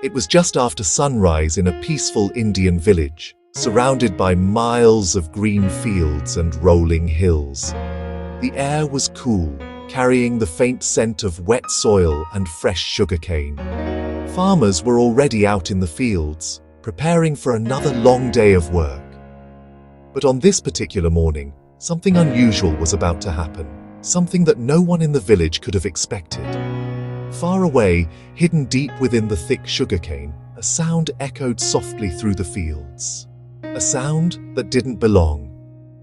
It was just after sunrise in a peaceful Indian village, surrounded by miles of green fields and rolling hills. The air was cool, carrying the faint scent of wet soil and fresh sugarcane. Farmers were already out in the fields, preparing for another long day of work. But on this particular morning, something unusual was about to happen, something that no one in the village could have expected. Far away, hidden deep within the thick sugarcane, a sound echoed softly through the fields. A sound that didn't belong.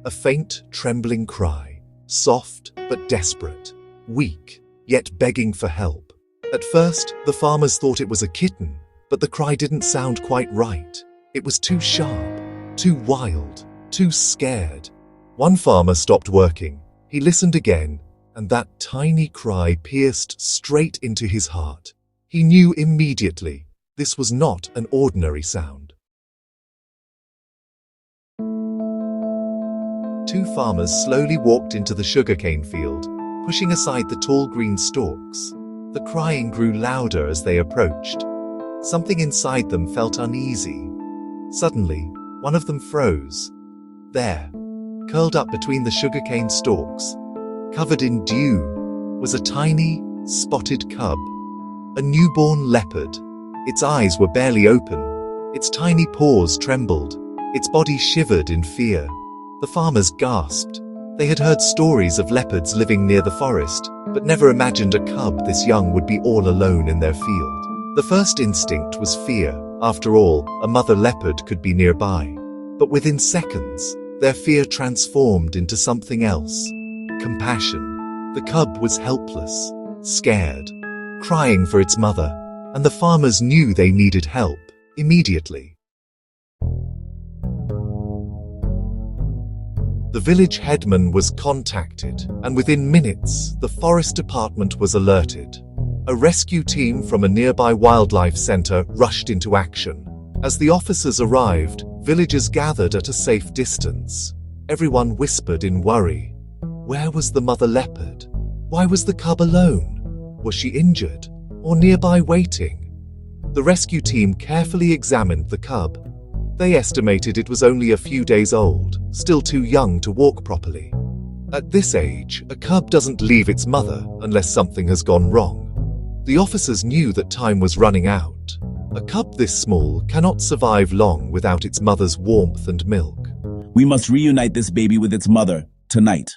A faint, trembling cry, soft but desperate, weak, yet begging for help. At first, the farmers thought it was a kitten, but the cry didn't sound quite right. It was too sharp, too wild, too scared. One farmer stopped working. He listened again, and that tiny cry pierced straight into his heart. He knew immediately this was not an ordinary sound. Two farmers slowly walked into the sugarcane field, pushing aside the tall green stalks. The crying grew louder as they approached. Something inside them felt uneasy. Suddenly, one of them froze. There, curled up between the sugarcane stalks, covered in dew, was a tiny, spotted cub. A newborn leopard. Its eyes were barely open. Its tiny paws trembled. Its body shivered in fear. The farmers gasped. They had heard stories of leopards living near the forest, but never imagined a cub this young would be all alone in their field. The first instinct was fear. After all, a mother leopard could be nearby. But within seconds, their fear transformed into something else. Compassion. The cub was helpless, scared, crying for its mother, and the farmers knew they needed help immediately. The village headman was contacted, and within minutes, the forest department was alerted. A rescue team from a nearby wildlife center rushed into action. As the officers arrived, villagers gathered at a safe distance. Everyone whispered in worry. Where was the mother leopard? Why was the cub alone? Was she injured, or nearby waiting? The rescue team carefully examined the cub. They estimated it was only a few days old, still too young to walk properly. At this age, a cub doesn't leave its mother unless something has gone wrong. The officers knew that time was running out. A cub this small cannot survive long without its mother's warmth and milk. We must reunite this baby with its mother, tonight.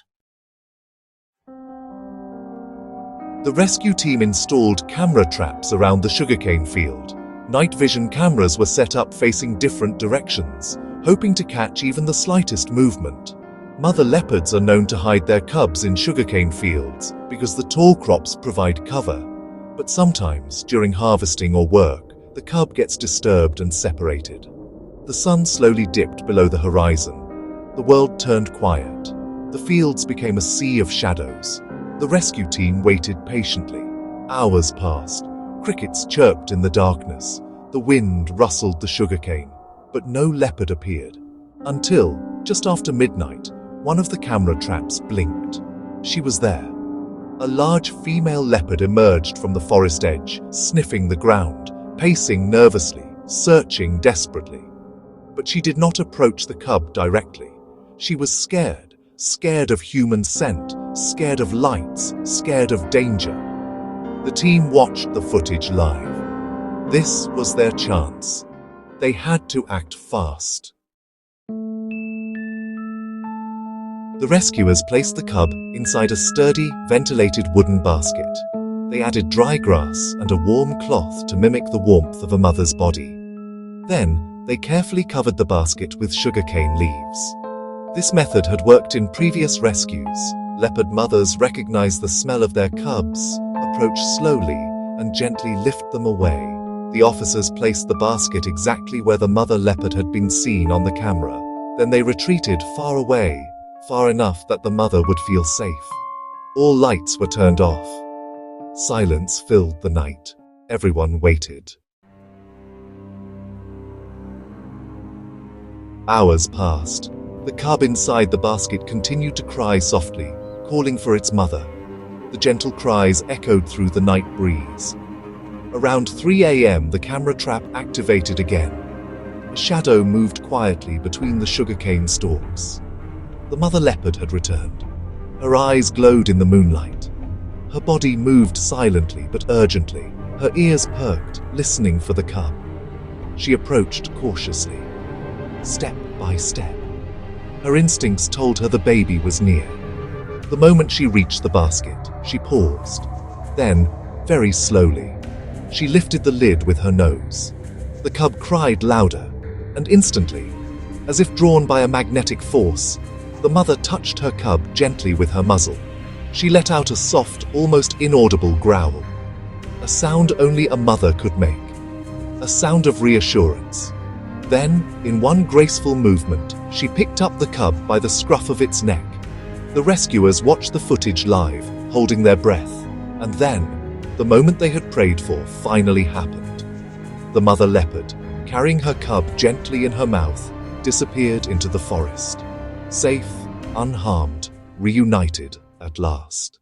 The rescue team installed camera traps around the sugarcane field. Night vision cameras were set up facing different directions, hoping to catch even the slightest movement. Mother leopards are known to hide their cubs in sugarcane fields because the tall crops provide cover. But sometimes, during harvesting or work, the cub gets disturbed and separated. The sun slowly dipped below the horizon. The world turned quiet. The fields became a sea of shadows. The rescue team waited patiently. Hours passed. Crickets chirped in the darkness. The wind rustled the sugarcane, but no leopard appeared. Until, just after midnight, one of the camera traps blinked. She was there. A large female leopard emerged from the forest edge, sniffing the ground, pacing nervously, searching desperately. But she did not approach the cub directly. She was scared, scared of human scent, scared of lights, scared of danger. The team watched the footage live. This was their chance. They had to act fast. The rescuers placed the cub inside a sturdy, ventilated wooden basket. They added dry grass and a warm cloth to mimic the warmth of a mother's body. Then, they carefully covered the basket with sugarcane leaves. This method had worked in previous rescues. Leopard mothers recognized the smell of their cubs, approach slowly, and gently lift them away. The officers placed the basket exactly where the mother leopard had been seen on the camera. Then they retreated far away, far enough that the mother would feel safe. All lights were turned off. Silence filled the night. Everyone waited. Hours passed. The cub inside the basket continued to cry softly, calling for its mother. The gentle cries echoed through the night breeze. Around 3 a.m., the camera trap activated again. A shadow moved quietly between the sugarcane stalks. The mother leopard had returned. Her eyes glowed in the moonlight. Her body moved silently but urgently, her ears perked, listening for the cub. She approached cautiously, step by step. Her instincts told her the baby was near. The moment she reached the basket, she paused. Then, very slowly, she lifted the lid with her nose. The cub cried louder, and instantly, as if drawn by a magnetic force, the mother touched her cub gently with her muzzle. She let out a soft, almost inaudible growl, a sound only a mother could make, a sound of reassurance. Then, in one graceful movement, she picked up the cub by the scruff of its neck. The rescuers watched the footage live, holding their breath, and then, the moment they had prayed for finally happened. The mother leopard, carrying her cub gently in her mouth, disappeared into the forest. Safe, unharmed, reunited at last.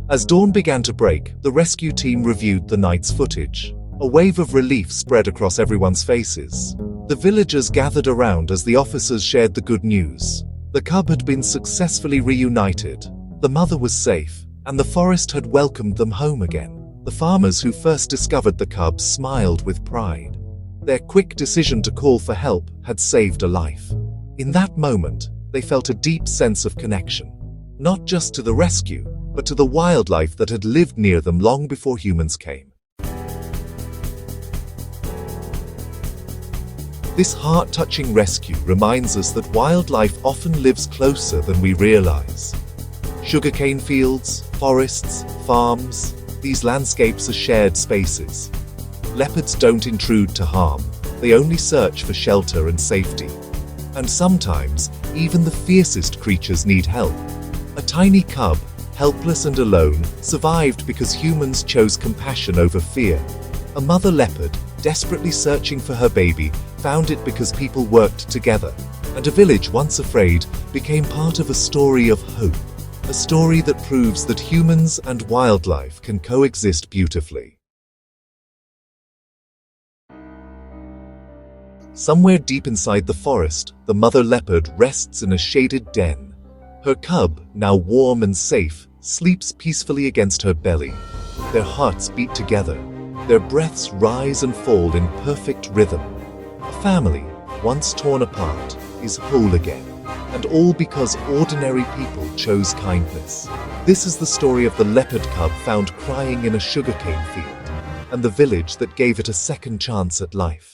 As dawn began to break, the rescue team reviewed the night's footage. A wave of relief spread across everyone's faces. The villagers gathered around as the officers shared the good news. The cub had been successfully reunited. The mother was safe, and the forest had welcomed them home again. The farmers who first discovered the cub smiled with pride. Their quick decision to call for help had saved a life. In that moment, they felt a deep sense of connection, not just to the rescue, but to the wildlife that had lived near them long before humans came. This heart-touching rescue reminds us that wildlife often lives closer than we realize. Sugarcane fields, forests, farms, these landscapes are shared spaces. Leopards don't intrude to harm, they only search for shelter and safety. And sometimes, even the fiercest creatures need help. A tiny cub, helpless and alone, survived because humans chose compassion over fear. A mother leopard, desperately searching for her baby, found it because people worked together. And a village once afraid became part of a story of hope. A story that proves that humans and wildlife can coexist beautifully. Somewhere deep inside the forest, the mother leopard rests in a shaded den. Her cub, now warm and safe, sleeps peacefully against her belly. Their hearts beat together. Their breaths rise and fall in perfect rhythm. A family, once torn apart, is whole again. And all because ordinary people chose kindness. This is the story of the leopard cub found crying in a sugarcane field, and the village that gave it a second chance at life.